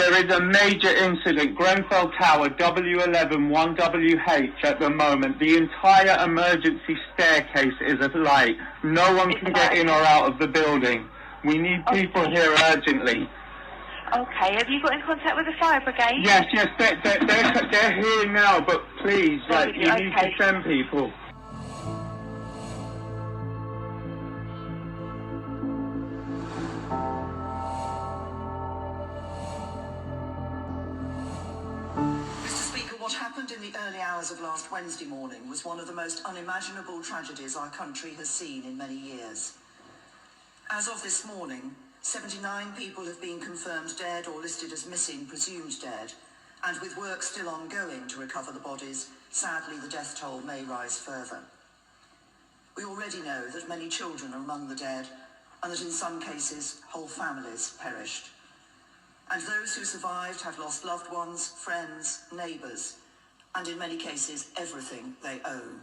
There is a major incident, Grenfell Tower, W11 1WH at the moment. The entire emergency staircase is alight. No one can get in or out of the building. We need people here urgently. Okay, have you got in contact with the fire brigade? Yes, they're here now, but please, you need to send people. What happened in the early hours of last Wednesday morning was one of the most unimaginable tragedies our country has seen in many years. As of this morning, 79 people have been confirmed dead or listed as missing, presumed dead, and with work still ongoing to recover the bodies, sadly the death toll may rise further. We already know that many children are among the dead, and that in some cases whole families perished. And those who survived have lost loved ones, friends, neighbours, and in many cases, everything they own.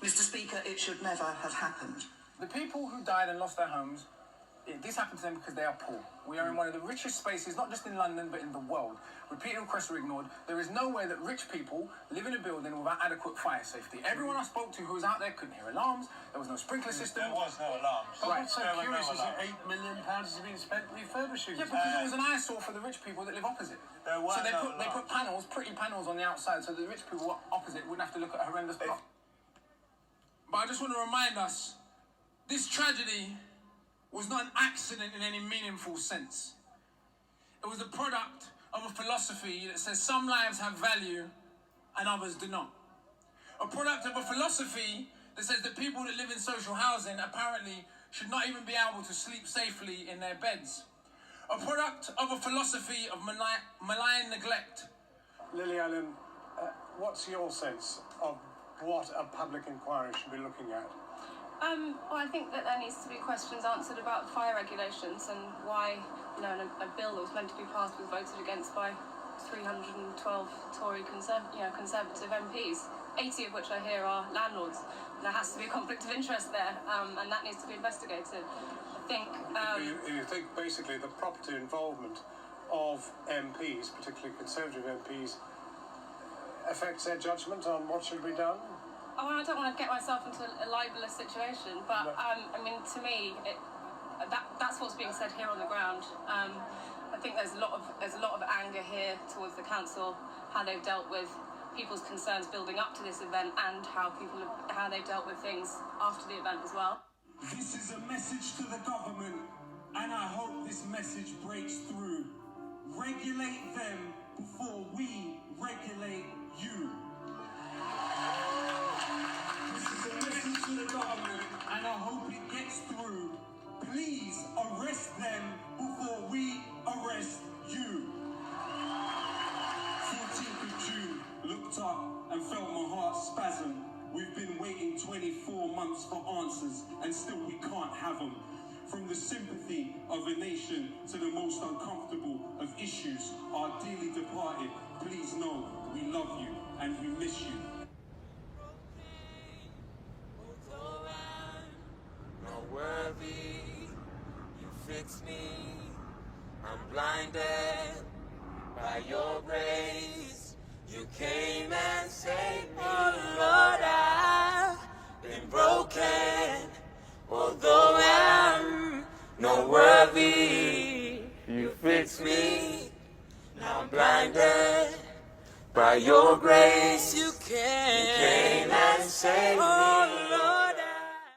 Mr. Speaker, it should never have happened. The people who died and lost their homes, this happened to them because they are poor. We are in one of the richest spaces, not just in London, but in the world. Repeated requests are ignored. There is no way that rich people live in a building without adequate fire safety. Everyone I spoke to who was out there couldn't hear alarms. There was no sprinkler system. There was no alarms. Right. What's so curious is that £8 million has been spent refurbishing. Yeah, because it was an eyesore for the rich people that live opposite. So they put panels, pretty panels on the outside, so the rich people opposite wouldn't have to look at a horrendous block. But I just want to remind us, this tragedy was not an accident in any meaningful sense. It was a product of a philosophy that says some lives have value and others do not. A product of a philosophy that says that people that live in social housing apparently should not even be able to sleep safely in their beds. A product of a philosophy of malign neglect. Lily Allen, what's your sense of what a public inquiry should be looking at? Well, I think that there needs to be questions answered about fire regulations and why, a bill that was meant to be passed was voted against by 312 Tory Conservative MPs, 80 of which I hear are landlords. There has to be a conflict of interest there, and that needs to be investigated. I think... You think basically the property involvement of MPs, particularly Conservative MPs, affects their judgment on what should be done? Oh, I don't want to get myself into a libelous situation, but to me, that's what's being said here on the ground. I think there's a lot of anger here towards the council, how they've dealt with people's concerns building up to this event, and how they've dealt with things after the event as well. This is a message to the government, and I hope this message breaks through. Regulate them before we regulate you. This is a message to the government, and I hope it gets through. Please arrest them before we arrest you. 14th of June, looked up and felt my heart spasm. We've been waiting 24 months for answers, and still we can't have them. From the sympathy of a nation to the most uncomfortable of issues, our dearly departed, please know we love you and we miss you. Not worthy, you fix me. I'm blinded by your grace. You came and saved me. Oh Lord, I've been broken. Although I'm not worthy, you fix me. Now I'm blinded by your grace. You came and saved me.